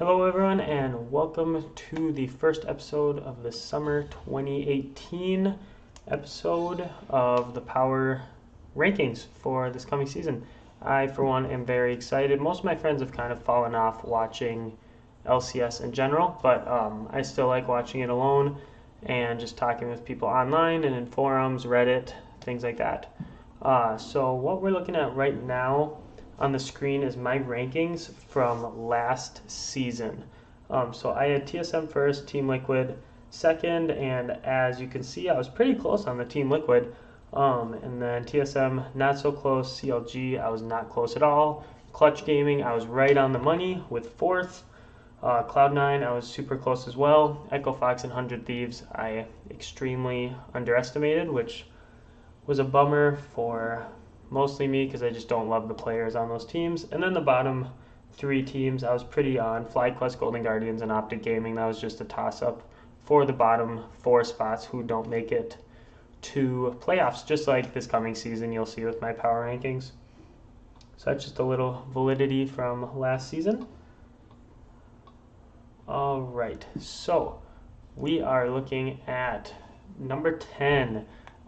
Hello, everyone, and welcome to the first episode of the summer 2018 episode of the Power Rankings for this coming season. I, for one, am very excited. Most of my friends have kind of fallen off watching LCS in general, but I still like watching it alone and just talking with people online and in forums, Reddit, things like that. So what we're looking at right now on the screen is my rankings from last season. So I had TSM first, Team Liquid second, and as you can see, I was pretty close on the Team Liquid. And then TSM, not so close. CLG, I was not close at all. Clutch Gaming, I was right on the money with fourth. Cloud9, I was super close as well. Echo Fox and 100 Thieves, I extremely underestimated, which was a bummer for mostly me because I just don't love the players on those teams. And then the bottom three teams I was pretty on. FlyQuest, Golden Guardians, and Optic Gaming. That was just a toss-up for the bottom four spots who don't make it to playoffs, just like this coming season you'll see with my power rankings. So that's just a little validity from last season. All right, so we are looking at number 10.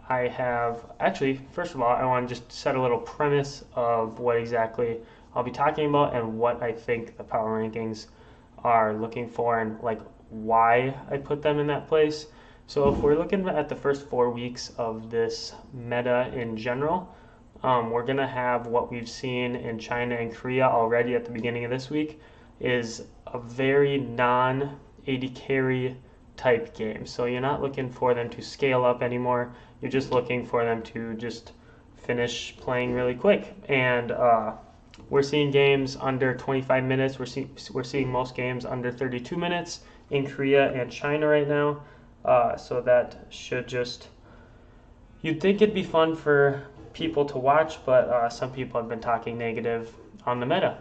I have, actually, first of all, I want to just set a little premise of what exactly I'll be talking about and what I think the power rankings are looking for and like why I put them in that place. So if we're looking at the first 4 weeks of this meta in general, we're going to have what we've seen in China and Korea already at the beginning of this week is a very non-AD carry type game. So you're not looking for them to scale up anymore. You're just looking for them to just finish playing really quick. And we're seeing games under 25 minutes. We're seeing most games under 32 minutes in Korea and China right now. So that should just, you'd think it'd be fun for people to watch, but some people have been talking negative on the meta.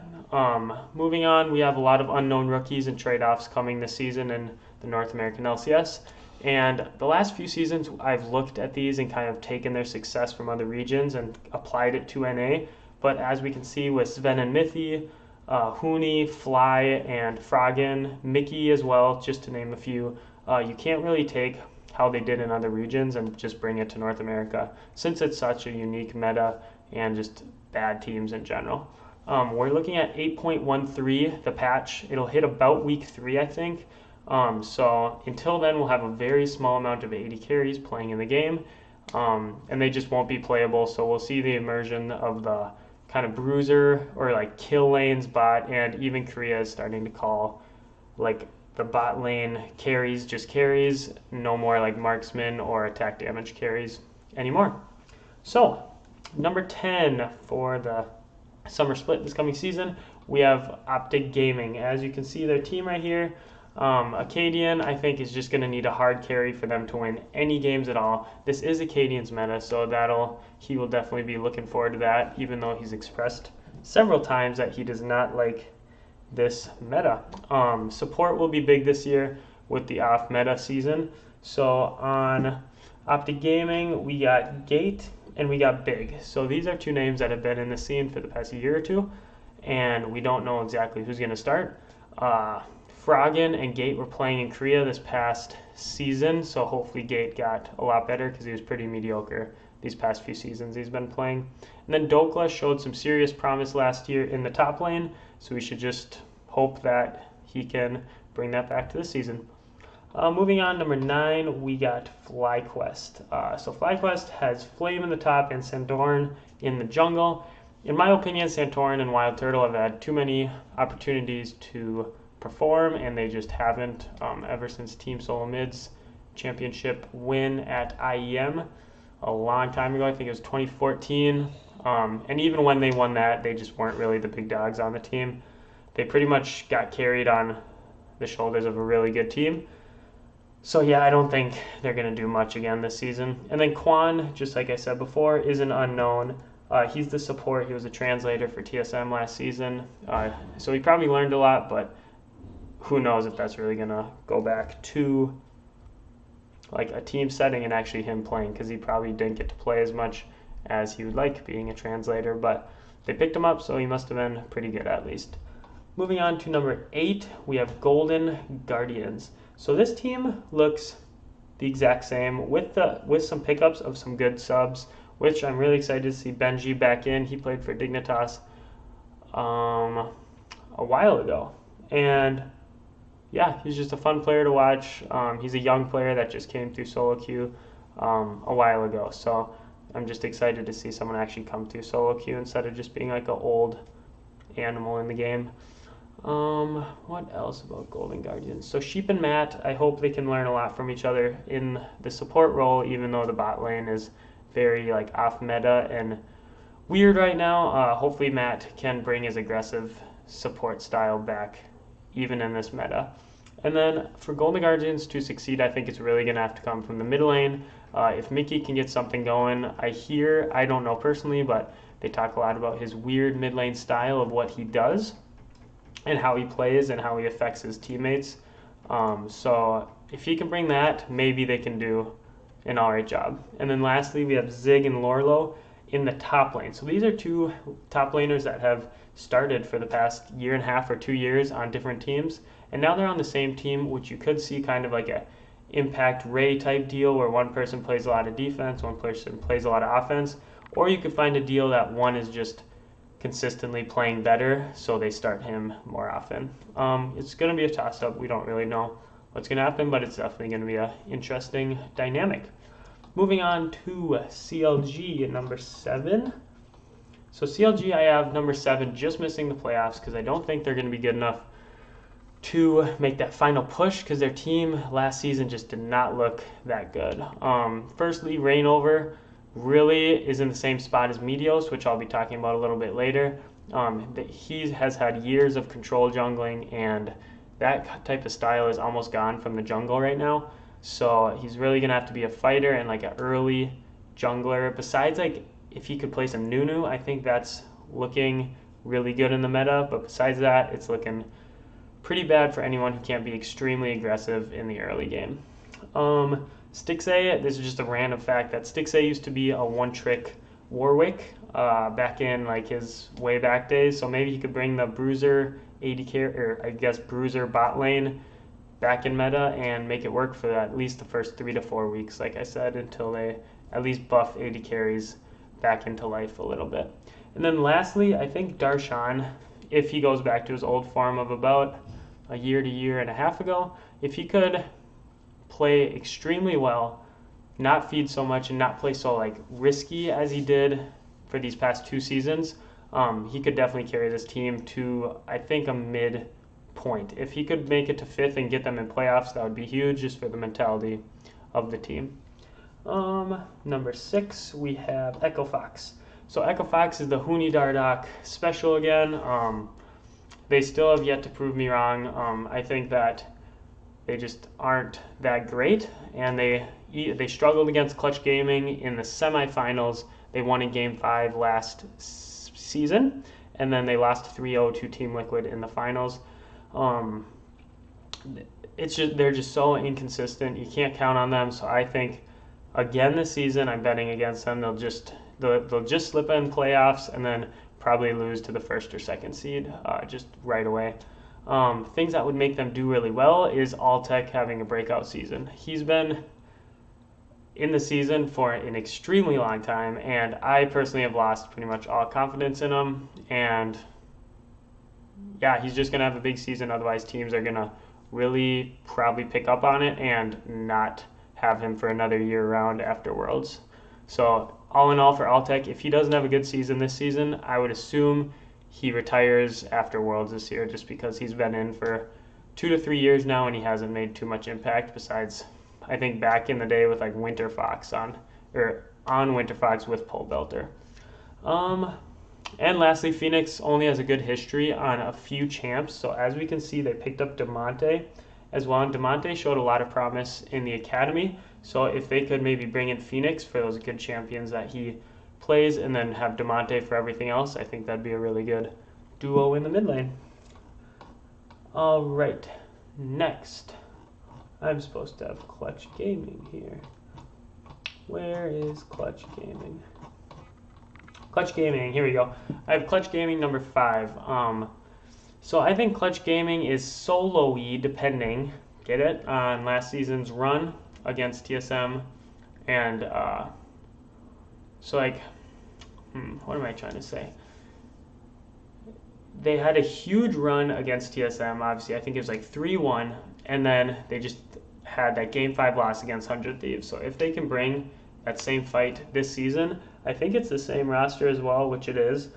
Moving on, we have a lot of unknown rookies and trade-offs coming this season in the North American LCS. And the last few seasons, I've looked at these and kind of taken their success from other regions and applied it to NA. But as we can see with Sven and Mithy, Huni, Fly, and Froggen, Mickey as well, just to name a few, you can't really take how they did in other regions and just bring it to North America since it's such a unique meta and just bad teams in general. We're looking at 8.13, the patch. It'll hit about week 3, I think. So until then, we'll have a very small amount of AD carries playing in the game, and they just won't be playable. So we'll see the immersion of the kind of bruiser or like kill lanes bot, and even Korea is starting to call like the bot lane carries just carries, no more like marksman or attack damage carries anymore. So number 10 for the summer split this coming season, we have Optic Gaming. As you can see, their team right here, Acadian, I think, is just going to need a hard carry for them to win any games at all. This is Acadian's meta, so he will definitely be looking forward to that, even though he's expressed several times that he does not like this meta. Support will be big this year with the off meta season. So on Optic Gaming, we got Gate and we got Big. So these are two names that have been in the scene for the past year or two, and we don't know exactly who's going to start. Froggen and Gate were playing in Korea this past season, so hopefully Gate got a lot better because he was pretty mediocre these past few seasons he's been playing. And then Dokla showed some serious promise last year in the top lane, so we should just hope that he can bring that back to the season. Moving on, number 9, we got FlyQuest. So FlyQuest has Flame in the top and Santorin in the jungle. In my opinion, Santorin and Wild Turtle have had too many opportunities to perform, and they just haven't ever since Team Solo Mid's championship win at IEM a long time ago. I think it was 2014. And even when they won that, they just weren't really the big dogs on the team. They pretty much got carried on the shoulders of a really good team. So yeah, I don't think they're going to do much again this season. And then Quan, just like I said before, is an unknown. He's the support. He was a translator for TSM last season. So he probably learned a lot, but who knows if that's really going to go back to like a team setting and actually him playing, because he probably didn't get to play as much as he would like being a translator. But they picked him up, so he must have been pretty good at least. Moving on to number 8, we have Golden Guardians. So this team looks the exact same with some pickups of some good subs, which I'm really excited to see Benji back in. He played for Dignitas a while ago, and yeah, he's just a fun player to watch. He's a young player that just came through solo queue a while ago, so I'm just excited to see someone actually come through solo queue instead of just being like an old animal in the game. What else about Golden Guardians? So Sheep and Matt, I hope they can learn a lot from each other in the support role, even though the bot lane is very like off meta and weird right now. Hopefully Matt can bring his aggressive support style back even in this meta. And then for Golden Guardians to succeed, I think it's really going to have to come from the mid lane. If Mickey can get something going, I don't know personally, but they talk a lot about his weird mid lane style of what he does and how he plays and how he affects his teammates. So if he can bring that, maybe they can do an alright job. And then lastly, we have Zig and Lorlo in the top lane. So these are two top laners that have started for the past year and a half or 2 years on different teams. And now they're on the same team, which you could see kind of like a Impact Ray type deal where one person plays a lot of defense, one person plays a lot of offense. Or you could find a deal that one is just consistently playing better, so they start him more often. It's going to be a toss-up. We don't really know what's going to happen, but it's definitely going to be an interesting dynamic. Moving on to CLG at number 7. So CLG, I have number 7 just missing the playoffs because I don't think they're going to be good enough to make that final push because their team last season just did not look that good. Firstly, Reignover really is in the same spot as Meteos, which I'll be talking about a little bit later. He has had years of control jungling, and that type of style is almost gone from the jungle right now. So he's really going to have to be a fighter and like an early jungler. Besides, like, if he could play some Nunu, I think that's looking really good in the meta. But besides that, it's looking pretty bad for anyone who can't be extremely aggressive in the early game. Stixxay, this is just a random fact that Stixxay used to be a one-trick Warwick back in like his way back days. So maybe he could bring the Bruiser AD carry, or I guess Bruiser bot lane back in meta and make it work for at least the first 3 to 4 weeks, like I said, until they at least buff AD carries back into life a little bit. And then lastly, I think Darshan, if he goes back to his old form of about a year to year and a half ago, if he could play extremely well, not feed so much, and not play so like risky as he did for these past 2 seasons, he could definitely carry this team to, I think, a mid point. If he could make it to 5th and get them in playoffs, that would be huge just for the mentality of the team. Number 6, we have Echo Fox. So Echo Fox is the Huni Dardoch special again. They still have yet to prove me wrong. I think that they just aren't that great, and they struggled against Clutch Gaming in the semifinals. They won in Game 5 last season, and then they lost 3-0 to Team Liquid in the finals. They're just so inconsistent. You can't count on them. So I think again this season I'm betting against them. They'll just slip in playoffs and then probably lose to the 1st or 2nd seed just right away. Things that would make them do really well is Alltech having a breakout season. He's been in the season for an extremely long time, and I personally have lost pretty much all confidence in him. And yeah, he's just going to have a big season. Otherwise, teams are going to really probably pick up on it and not have him for another year round after Worlds. So all in all for Alltech, if he doesn't have a good season this season, I would assume he retires after Worlds this year just because he's been in for 2 to 3 years now and he hasn't made too much impact besides, I think, back in the day with like Winter Fox on Winter Fox with Pole Belter. And lastly, Phoenix only has a good history on a few champs. So as we can see, they picked up Demonte as well. And Demonte showed a lot of promise in the academy. So if they could maybe bring in Phoenix for those good champions that he plays and then have Demonte for everything else, I think that'd be a really good duo in the mid lane. All right, next. I'm supposed to have Clutch Gaming here. Where is Clutch Gaming? Clutch Gaming, here we go. I have Clutch Gaming number 5. So I think Clutch Gaming is solo-y depending, get it, on last season's run against TSM. And so like, what am I trying to say? They had a huge run against TSM, obviously. I think it was like 3-1, and then they just had that Game 5 loss against 100 Thieves. So if they can bring that same fight this season, I think it's the same roster as well, which it is.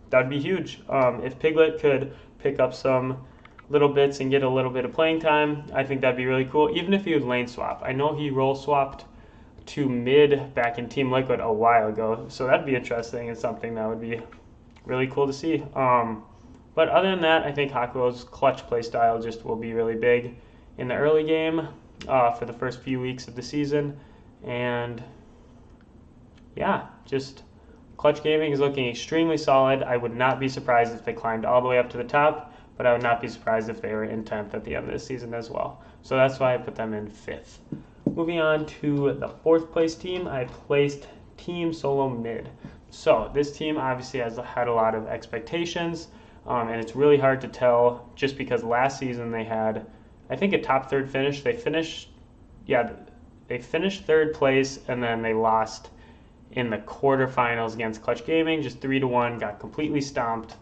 That'd be huge. If Piglet could pick up some little bits and get a little bit of playing time, I think that'd be really cool. Even if he would lane swap. I know he role swapped to mid back in Team Liquid a while ago, so that'd be interesting and something that would be really cool to see. But other than that, I think Hakuo's clutch play style just will be really big in the early game for the first few weeks of the season. And yeah, just Clutch Gaming is looking extremely solid. I would not be surprised if they climbed all the way up to the top, but I would not be surprised if they were in 10th at the end of the season as well. So that's why I put them in 5th. Moving on to the 4th place team, I placed Team Solo Mid. So this team obviously has had a lot of expectations, and it's really hard to tell just because last season they had, I think, a top 3rd finish. They finished 3rd place, and then they lost in the quarterfinals against Clutch Gaming, just 3-1, got completely stomped.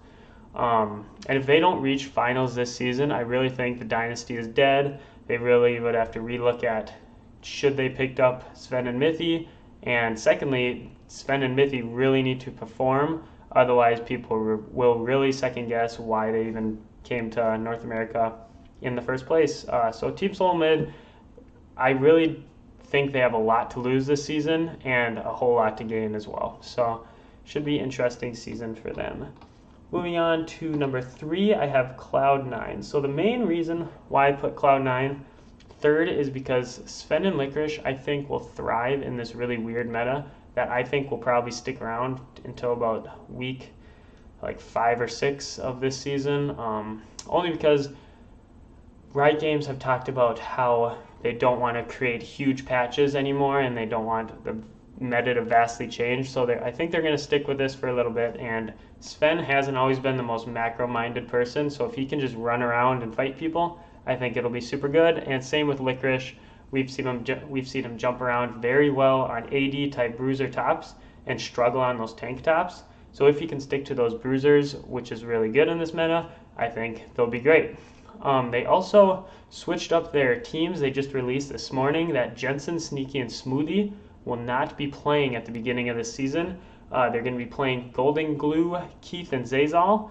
And if they don't reach finals this season, I really think the dynasty is dead. They really would have to relook at should they picked up Sven and Mithy, and secondly, Sven and Mithy really need to perform, otherwise people will really second guess why they even came to North America in the first place. So Team Solo Mid, I really think they have a lot to lose this season and a whole lot to gain as well. So should be an interesting season for them. Moving on to number 3, I have Cloud9. So the main reason why I put Cloud9 3rd is because Sven and Licorice, I think, will thrive in this really weird meta that I think will probably stick around until about week like 5 or 6 of this season. Only because Riot Games have talked about how they don't want to create huge patches anymore and they don't want the meta to vastly change. So I think they're going to stick with this for a little bit. And Sven hasn't always been the most macro-minded person, so if he can just run around and fight people, I think it'll be super good. And same with Licorice. We've seen him jump around very well on AD type bruiser tops and struggle on those tank tops. So if he can stick to those bruisers, which is really good in this meta, I think they'll be great. They also switched up their teams. They just released this morning that Jensen, Sneaky, and Smoothie will not be playing at the beginning of this season. They're going to be playing Golden Glue, Keith, and Zazal.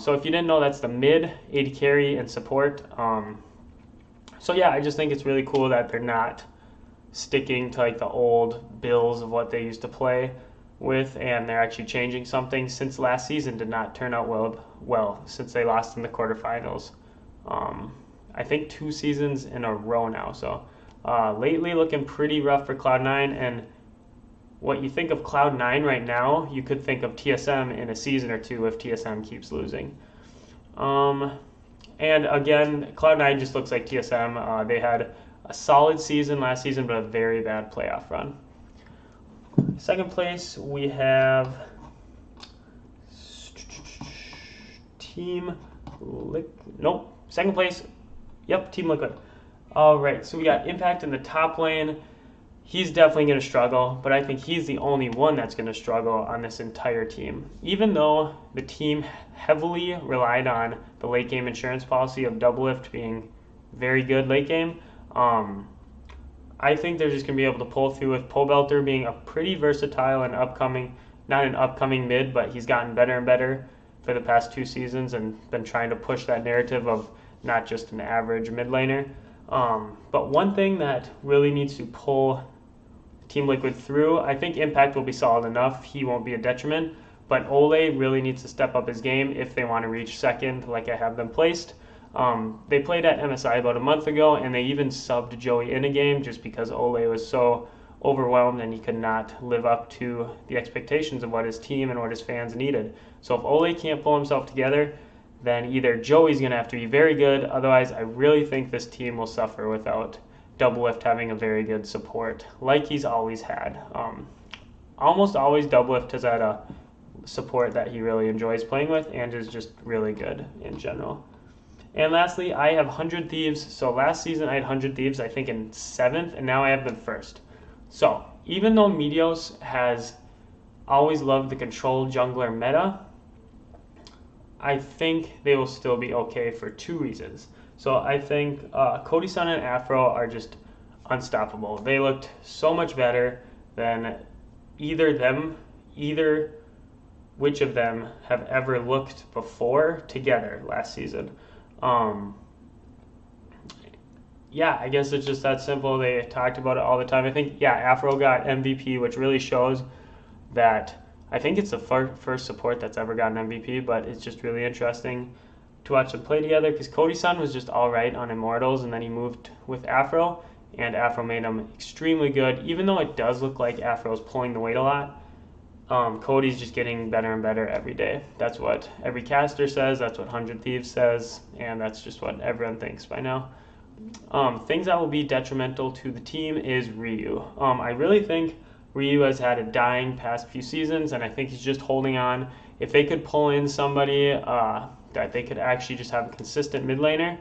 So if you didn't know, that's the mid, AD carry, and support. So yeah, I just think it's really cool that they're not sticking to like the old bills of what they used to play with, and they're actually changing something since last season did not turn out well since they lost in the quarterfinals. I think 2 seasons in a row now. So lately looking pretty rough for Cloud9, and what you think of Cloud9 right now, you could think of TSM in a season or 2 if TSM keeps losing. And again, Cloud9 just looks like TSM. They had a solid season last season, but a very bad playoff run. 2nd place, we have Team Liquid. Nope. 2nd place, yep, Team Liquid. All right, so we got Impact in the top lane. He's definitely going to struggle, but I think he's the only one that's going to struggle on this entire team. Even though the team heavily relied on the late game insurance policy of double lift being very good late game, I think they're just going to be able to pull through with Pobelter being a pretty versatile and not an upcoming mid, but he's gotten better and better for the past 2 seasons and been trying to push that narrative of not just an average mid laner. But one thing that really needs to pull Team Liquid through, I think Impact will be solid enough. He won't be a detriment, but Ole really needs to step up his game if they want to reach 2nd like I have them placed. They played at MSI about a month ago, and they even subbed Joey in a game just because Ole was so overwhelmed and he could not live up to the expectations of what his team and what his fans needed. So if Ole can't pull himself together, then either Joey's going to have to be very good, otherwise I really think this team will suffer without Doublelift having a very good support like he's always had. Almost always Doublelift has had a support that he really enjoys playing with and is just really good in general. And lastly, I have 100 Thieves. So last season I had 100 Thieves, I think in 7th, and now I have them 1st. So even though Meteos has always loved the control jungler meta, I think they will still be okay for 2 reasons. So I think Cody Sun and Afro are just unstoppable. They looked so much better than either which of them have ever looked before together last season. Yeah, I guess it's just that simple. They talked about it all the time. I think, yeah, Afro got MVP, which really shows that I think it's the first support that's ever gotten MVP, but it's just really interesting to watch them play together because Cody-san was just all right on Immortals, and then he moved with Afro, and Afro made him extremely good. Even though it does look like Afro's pulling the weight a lot, Cody's just getting better and better every day. That's what every caster says, that's what 100 Thieves says, and that's just what everyone thinks by now. Things that will be detrimental to the team is Ryu. I really think Ryu has had a dying past few seasons, and I think he's just holding on. If they could pull in somebody that they could actually just have a consistent mid laner,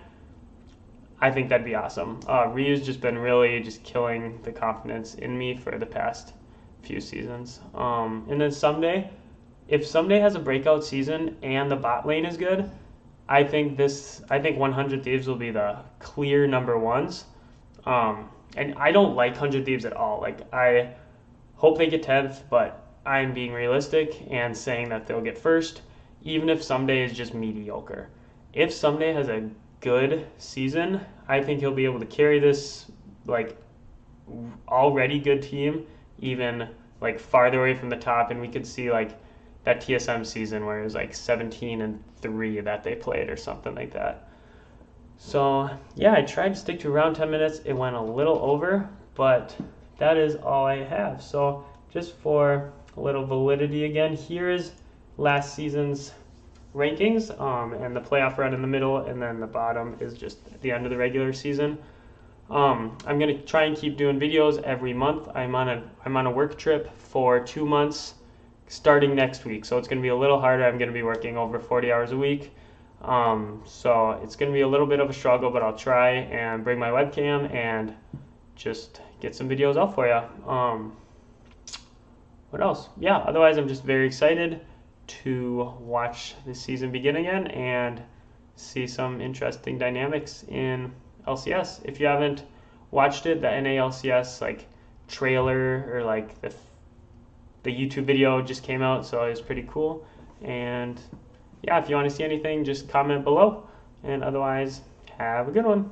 I think that'd be awesome. Ryu's just been really just killing the confidence in me for the past few seasons. And then Someday, if Someday has a breakout season and the bot lane is good, I think 100 Thieves will be the clear number ones. And I don't like 100 Thieves at all. Like, I hope they get 10th, but I'm being realistic and saying that they'll get 1st, even if Someday is just mediocre. If Someday has a good season, I think he'll be able to carry this like already good team even like farther away from the top, and we could see like that TSM season where it was like 17-3 that they played or something like that. So yeah, I tried to stick to around 10 minutes. It went a little over, but that is all I have. So just for a little validity again, here is last season's rankings, and the playoff run in the middle, and then the bottom is just at the end of the regular season. I'm gonna try and keep doing videos every month. I'm on a work trip for 2 months starting next week, so it's gonna be a little harder. I'm gonna be working over 40 hours a week, so it's gonna be a little bit of a struggle, but I'll try and bring my webcam and just get some videos out for you. What else? Yeah, otherwise I'm just very excited to watch the season begin again and see some interesting dynamics in LCS. If you haven't watched it, the NA-LCS like trailer or like the YouTube video just came out, so it's pretty cool. And yeah, if you want to see anything, just comment below, and otherwise have a good one.